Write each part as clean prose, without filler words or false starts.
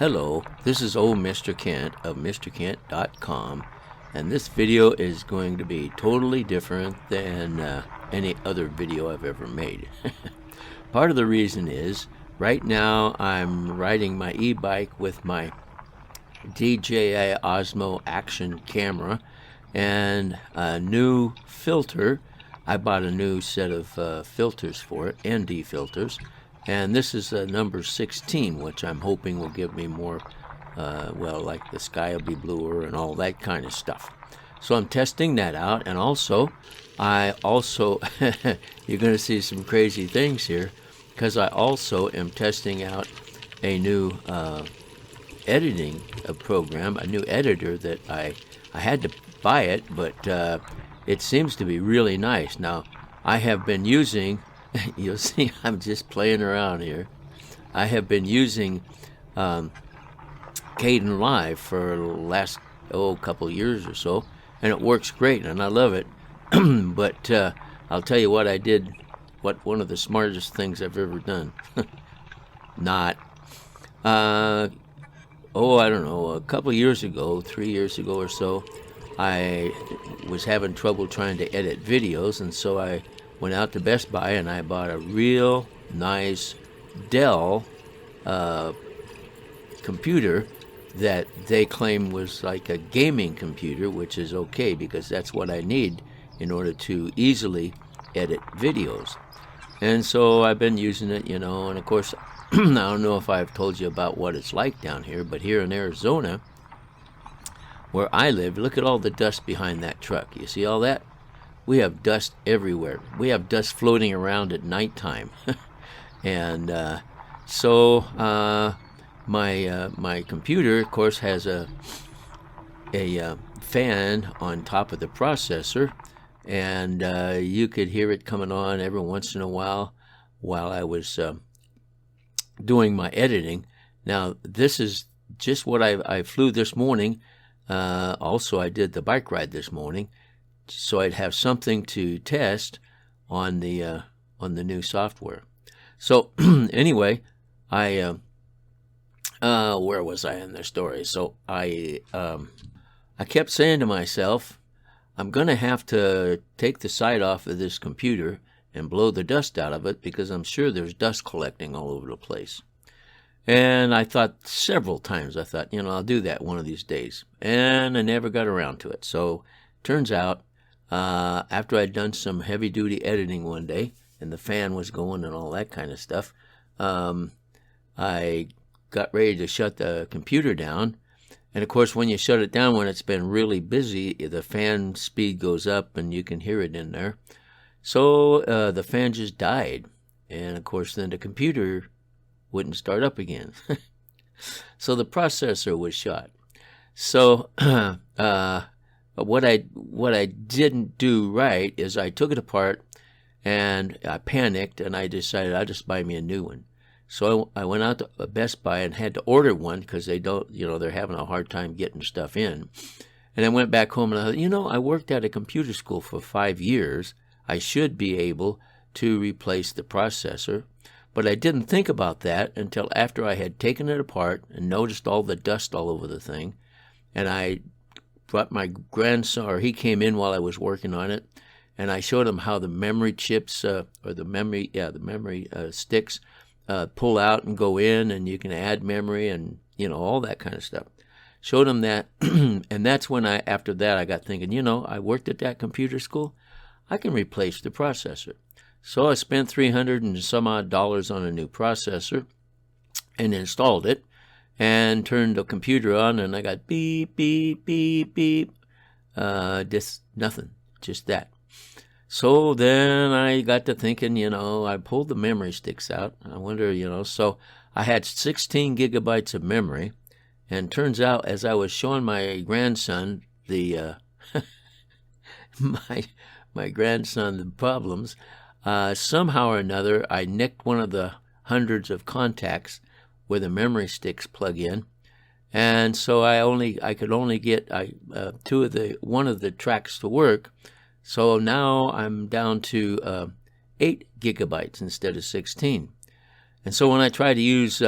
Hello, this is old Mr. Kent of MrKent.com, and this video is going to be totally different than any other video I've ever made. Part of the reason is, right now I'm riding my e-bike with my DJI Osmo Action camera and a new filter. I bought a new set of filters for it, ND filters. And this is number 16, which I'm hoping will give me more, well, like the sky will be bluer and all that kind of stuff. So I'm testing that out, and also, you're going to see some crazy things here, because I also am testing out a new editing program, a new editor that I had to buy it, but it seems to be really nice. Now, I have been using... You'll see I'm just playing around here. I have been using Caden Live for the last couple years or so, and it works great, and I love it. But I'll tell you what I did, one of the smartest things I've ever done. Not. I don't know, a couple years ago, 3 years ago or so, I was having trouble trying to edit videos, and so I went out to Best Buy and I bought a real nice Dell computer that they claim was like a gaming computer, which is okay because that's what I need in order to easily edit videos. And so I've been using it, and of course, I don't know if I've told you about what it's like down here, but here in Arizona, where I live, look at all the dust behind that truck. You see all that? We have dust everywhere. We have dust floating around at nighttime. And so my computer, of course, has a fan on top of the processor, and you could hear it coming on every once in a while I was doing my editing. Now, this is just what I flew this morning. Also, I did the bike ride this morning, so I'd have something to test on the new software. So anyway, where was I in the story? So I kept saying to myself, I'm going to have to take the side off of this computer and blow the dust out of it, because I'm sure there's dust collecting all over the place. And I thought several times, I'll do that one of these days. And I never got around to it. So turns out, after I'd done some heavy-duty editing one day, and the fan was going and all that kind of stuff, I got ready to shut the computer down. And, of course, when you shut it down, when it's been really busy, the fan speed goes up and you can hear it in there. So the fan just died. And, of course, then the computer wouldn't start up again. So the processor was shot. So... But what I didn't do right is I took it apart and I panicked, and I decided I'd just buy me a new one. So I went out to Best Buy and had to order one because they don't, they're having a hard time getting stuff in. And I went back home and I thought, I worked at a computer school for 5 years. I should be able to replace the processor. But I didn't think about that until after I had taken it apart and noticed all the dust all over the thing. And I brought my grandson, or he came in while I was working on it, and I showed him how the memory chips, or the memory sticks pull out and go in, and you can add memory and, all that kind of stuff. Showed him that, and that's when after that I got thinking, I worked at that computer school, I can replace the processor. So I spent $300 and some odd on a new processor and installed it, and turned the computer on, and I got beep, beep, beep, beep. Just nothing, just that. So then I got to thinking, I pulled the memory sticks out. I wonder, so I had 16 gigabytes of memory, and turns out as I was showing my grandson my grandson the problems, somehow or another I nicked one of the hundreds of contacts where the memory sticks plug in, and so I could only get one of the tracks to work. So now I'm down to 8 gigabytes instead of 16. And so when I try to use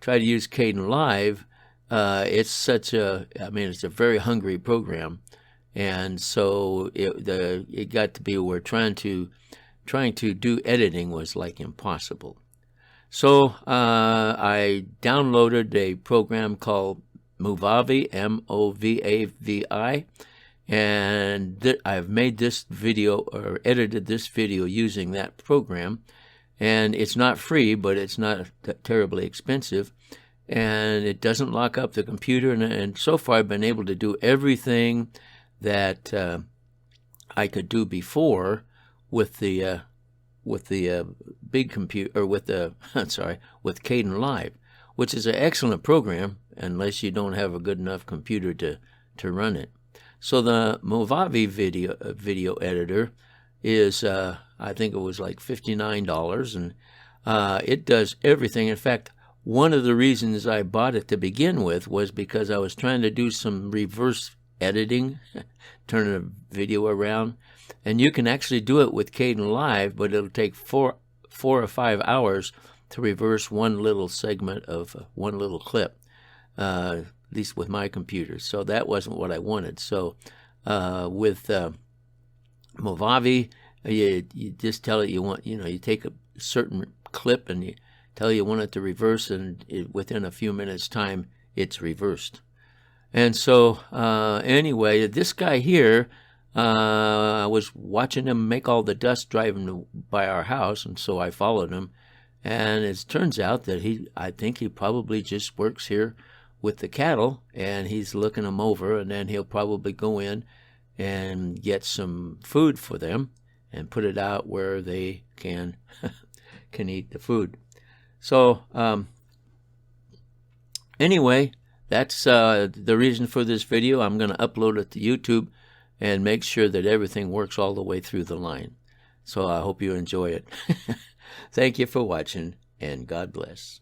try to use Caden Live, it's such a, I mean, it's a very hungry program, and so it got to be where trying to do editing was like impossible. So I downloaded a program called Movavi, M-O-V-A-V-I, and I've made this video, or edited this video, using that program. And it's not free, but it's not terribly expensive, and it doesn't lock up the computer. And so far, I've been able to do everything that I could do before with the big computer, or with the with Caden Live, which is an excellent program unless you don't have a good enough computer to run it. So the Movavi video editor is I think it was like $59, and it does everything. In fact, one of the reasons I bought it to begin with was because I was trying to do some reverse editing, turning a video around, and you can actually do it with Caden Live, but it'll take 4 or 5 hours to reverse one little segment of one little clip, at least with my computer. So that wasn't what I wanted. So with Movavi, you just tell it you want, you take a certain clip and you tell you want it to reverse, and within a few minutes time it's reversed. And so anyway, this guy here, I was watching him make all the dust driving by our house, and so I followed him. And it turns out that I think he probably just works here with the cattle, and he's looking them over, and then he'll probably go in and get some food for them and put it out where they can eat the food. So anyway, that's the reason for this video. I'm going to upload it to YouTube and make sure that everything works all the way through the line. So I hope you enjoy it. Thank you for watching, and God bless.